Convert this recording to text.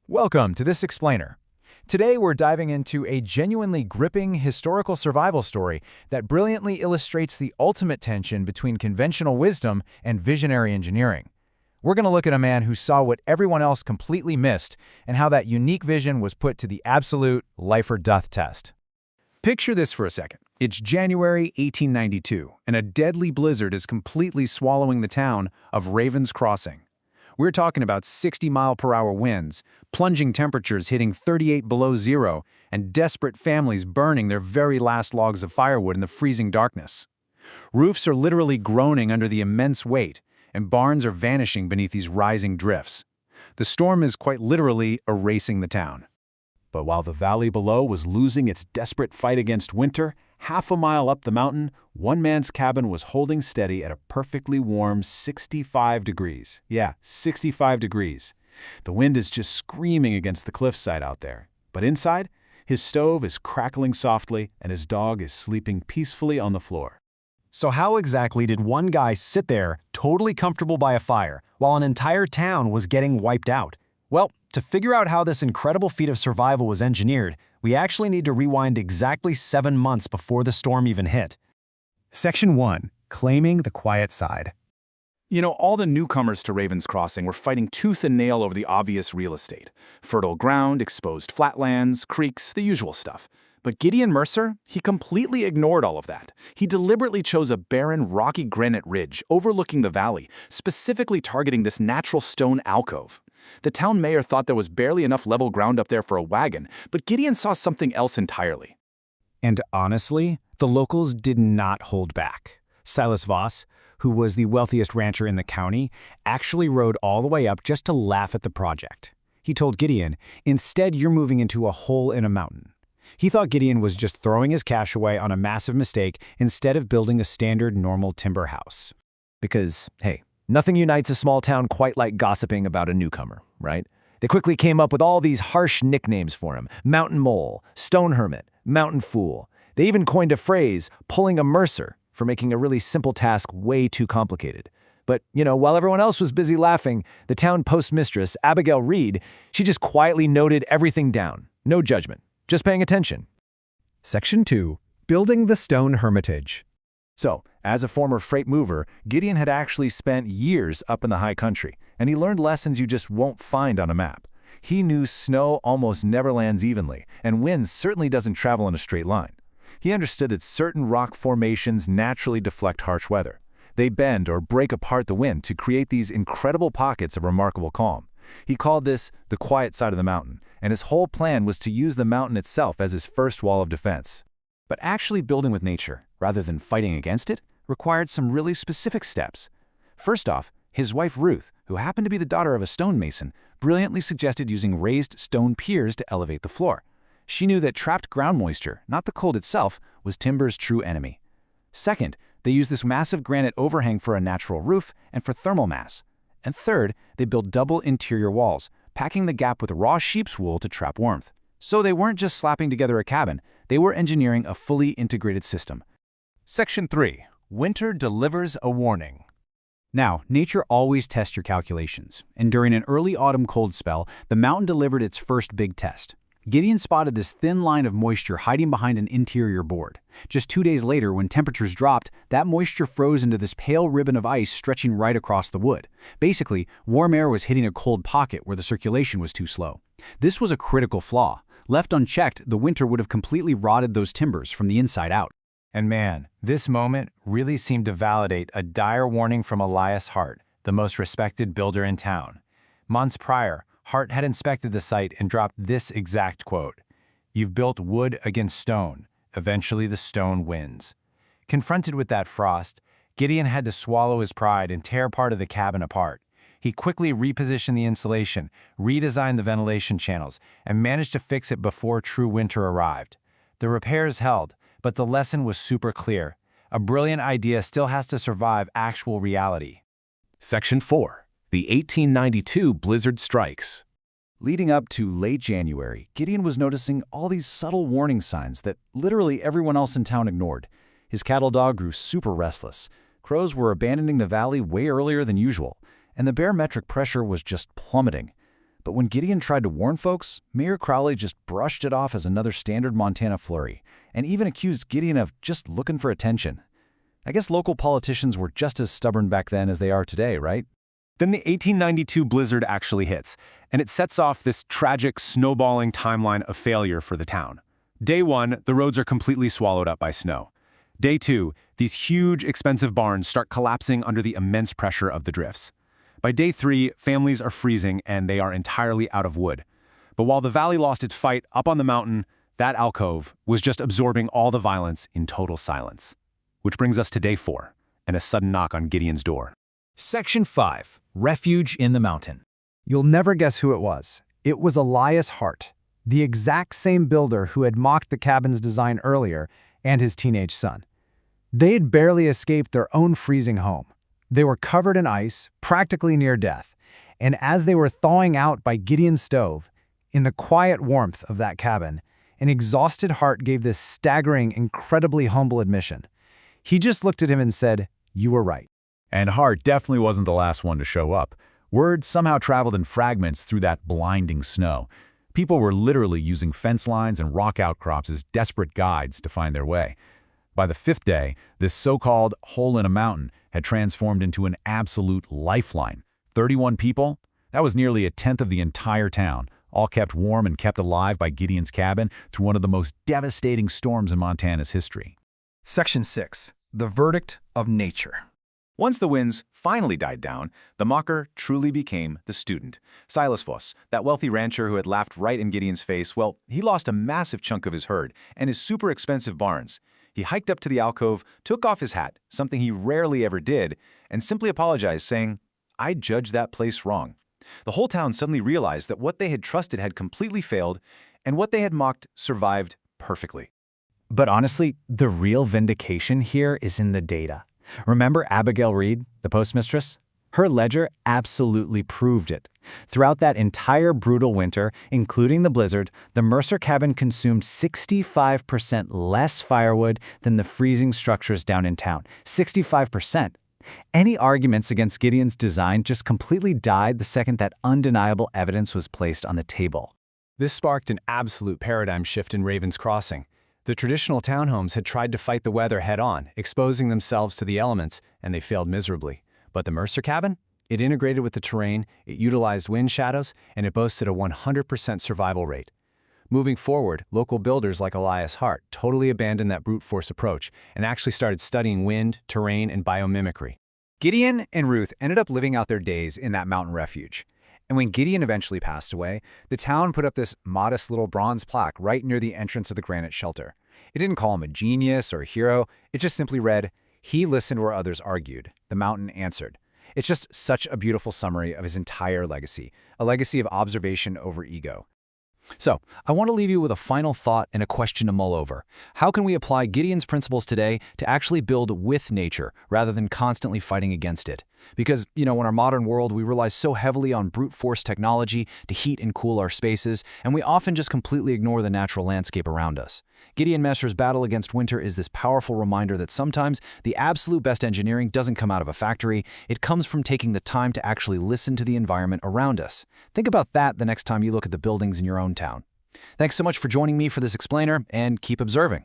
Welcome to this explainer. Today we're diving into a genuinely gripping historical survival story that brilliantly illustrates the ultimate tension between conventional wisdom and visionary engineering. We're going to look at a man who saw what everyone else completely missed and how that unique vision was put to the absolute life-or-death test. Picture this for a second. It's January 1892, and a deadly blizzard is completely swallowing the town of Ravens Crossing. We're talking about 60-mile-per-hour winds, plunging temperatures hitting 38 below zero, and desperate families burning their very last logs of firewood in the freezing darkness. Roofs are literally groaning under the immense weight, and barns are vanishing beneath these rising drifts. The storm is quite literally erasing the town. But while the valley below was losing its desperate fight against winter, half a mile up the mountain, one man's cabin was holding steady at a perfectly warm 65 degrees. Yeah, 65 degrees. The wind is just screaming against the cliffside out there. But inside, his stove is crackling softly and his dog is sleeping peacefully on the floor. So how exactly did one guy sit there, totally comfortable by a fire, while an entire town was getting wiped out? Well, to figure out how this incredible feat of survival was engineered, we actually need to rewind exactly 7 months before the storm even hit. Section 1. Claiming the quiet side. All the newcomers to Ravens Crossing were fighting tooth and nail over the obvious real estate. Fertile ground, exposed flatlands, creeks, the usual stuff. But Gideon Mercer, he completely ignored all of that. He deliberately chose a barren, rocky granite ridge overlooking the valley, specifically targeting this natural stone alcove. The town mayor thought there was barely enough level ground up there for a wagon, but Gideon saw something else entirely. And honestly, the locals did not hold back. Silas Voss, who was the wealthiest rancher in the county, actually rode all the way up just to laugh at the project. He told Gideon, "Instead, you're moving into a hole in a mountain." He thought Gideon was just throwing his cash away on a massive mistake instead of building a standard normal timber house. Because, hey, nothing unites a small town quite like gossiping about a newcomer, right? They quickly came up with all these harsh nicknames for him: Mountain Mole, Stone Hermit, Mountain Fool. They even coined a phrase, pulling a Mercer, for making a really simple task way too complicated. But, while everyone else was busy laughing, the town postmistress, Abigail Reed, she just quietly noted everything down. No judgment, just paying attention. Section 2. Building the Stone Hermitage. So, as a former freight mover, Gideon had actually spent years up in the high country, and he learned lessons you just won't find on a map. He knew snow almost never lands evenly, and wind certainly doesn't travel in a straight line. He understood that certain rock formations naturally deflect harsh weather. They bend or break apart the wind to create these incredible pockets of remarkable calm. He called this the quiet side of the mountain, and his whole plan was to use the mountain itself as his first wall of defense. But actually building with nature, rather than fighting against it, required some really specific steps. First off, his wife Ruth, who happened to be the daughter of a stonemason, brilliantly suggested using raised stone piers to elevate the floor. She knew that trapped ground moisture, not the cold itself, was timber's true enemy. Second, they used this massive granite overhang for a natural roof and for thermal mass. And third, they built double interior walls, packing the gap with raw sheep's wool to trap warmth. So they weren't just slapping together a cabin, they were engineering a fully integrated system. Section 3. Winter delivers a warning. Now, nature always tests your calculations, and during an early autumn cold spell, the mountain delivered its first big test. Gideon spotted this thin line of moisture hiding behind an interior board. Just 2 days later, when temperatures dropped, that moisture froze into this pale ribbon of ice stretching right across the wood. Basically, warm air was hitting a cold pocket where the circulation was too slow. This was a critical flaw. Left unchecked, the winter would have completely rotted those timbers from the inside out. And man, this moment really seemed to validate a dire warning from Elias Hart, the most respected builder in town. Months prior, Hart had inspected the site and dropped this exact quote: "You've built wood against stone. Eventually the stone wins." Confronted with that frost, Gideon had to swallow his pride and tear part of the cabin apart. He quickly repositioned the insulation, redesigned the ventilation channels, and managed to fix it before true winter arrived. The repairs held, but the lesson was super clear. A brilliant idea still has to survive actual reality. Section 4. The 1892 blizzard strikes. Leading up to late January, Gideon was noticing all these subtle warning signs that literally everyone else in town ignored. His cattle dog grew super restless. Crows were abandoning the valley way earlier than usual, and the barometric pressure was just plummeting. But when Gideon tried to warn folks, Mayor Crowley just brushed it off as another standard Montana flurry, and even accused Gideon of just looking for attention. I guess local politicians were just as stubborn back then as they are today, right? Then the 1892 blizzard actually hits, and it sets off this tragic snowballing timeline of failure for the town. Day 1, the roads are completely swallowed up by snow. Day 2, these huge, expensive barns start collapsing under the immense pressure of the drifts. By day 3, families are freezing and they are entirely out of wood. But while the valley lost its fight up on the mountain, that alcove was just absorbing all the violence in total silence. Which brings us to day 4, and a sudden knock on Gideon's door. Section 5. Refuge in the Mountain. You'll never guess who it was. It was Elias Hart, the exact same builder who had mocked the cabin's design earlier, and his teenage son. They had barely escaped their own freezing home. They were covered in ice, practically near death, and as they were thawing out by Gideon's stove, in the quiet warmth of that cabin, an exhausted Hart gave this staggering, incredibly humble admission. He just looked at him and said, "You were right." And Hart definitely wasn't the last one to show up. Word somehow traveled in fragments through that blinding snow. People were literally using fence lines and rock outcrops as desperate guides to find their way. By the 5th day, this so-called hole in a mountain had transformed into an absolute lifeline. 31 people? That was nearly a tenth of the entire town, all kept warm and kept alive by Gideon's cabin through one of the most devastating storms in Montana's history. Section 6. The Verdict of Nature. Once the winds finally died down, the mocker truly became the student. Silas Voss, that wealthy rancher who had laughed right in Gideon's face, well, he lost a massive chunk of his herd and his super expensive barns. He hiked up to the alcove, took off his hat, something he rarely ever did, and simply apologized, saying, "I judged that place wrong." The whole town suddenly realized that what they had trusted had completely failed, and what they had mocked survived perfectly. But honestly, the real vindication here is in the data. Remember Abigail Reed, the postmistress? Her ledger absolutely proved it. Throughout that entire brutal winter, including the blizzard, the Mercer cabin consumed 65% less firewood than the freezing structures down in town. 65%. Any arguments against Gideon's design just completely died the second that undeniable evidence was placed on the table. This sparked an absolute paradigm shift in Ravens Crossing. The traditional townhomes had tried to fight the weather head-on, exposing themselves to the elements, and they failed miserably. But the Mercer cabin? It integrated with the terrain, it utilized wind shadows, and it boasted a 100% survival rate. Moving forward, local builders like Elias Hart totally abandoned that brute force approach and actually started studying wind, terrain, and biomimicry. Gideon and Ruth ended up living out their days in that mountain refuge. And when Gideon eventually passed away, the town put up this modest little bronze plaque right near the entrance of the granite shelter. It didn't call him a genius or a hero, it just simply read, "He listened where others argued. The mountain answered." It's just such a beautiful summary of his entire legacy, a legacy of observation over ego. So, I want to leave you with a final thought and a question to mull over. How can we apply Gideon's principles today to actually build with nature rather than constantly fighting against it? Because, in our modern world, we rely so heavily on brute force technology to heat and cool our spaces, and we often just completely ignore the natural landscape around us. Gideon Mercer's battle against winter is this powerful reminder that sometimes the absolute best engineering doesn't come out of a factory, it comes from taking the time to actually listen to the environment around us. Think about that the next time you look at the buildings in your own town. Thanks so much for joining me for this explainer, and keep observing.